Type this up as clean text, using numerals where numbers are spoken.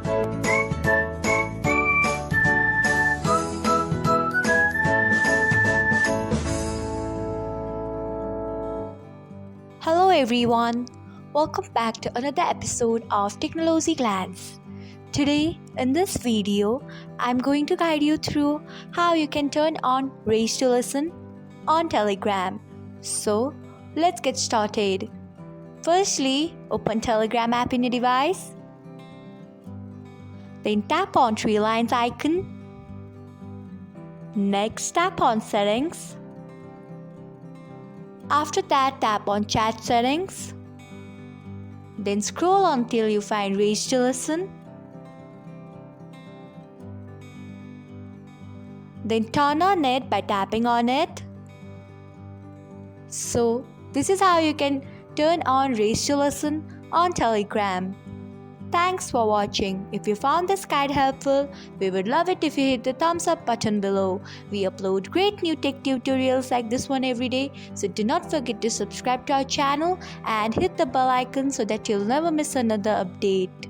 Hello everyone, welcome back to another episode of Technologyglance. Today in this video, I'm going to guide you through how you can turn on RaiseToListen on Telegram. So let's get started. Firstly, open Telegram app in your device. Then tap on three lines icon. Next, tap on settings. After that, tap on chat settings. Then scroll until you find RaiseToListen. Then turn on it by tapping on it. So this is how you can turn on RaiseToListen on Telegram. Thanks for watching. If you found this guide helpful, we would love it if you hit the thumbs up button below. We upload great new tech tutorials like this one every day, so do not forget to subscribe to our channel and hit the bell icon so that you'll never miss another update.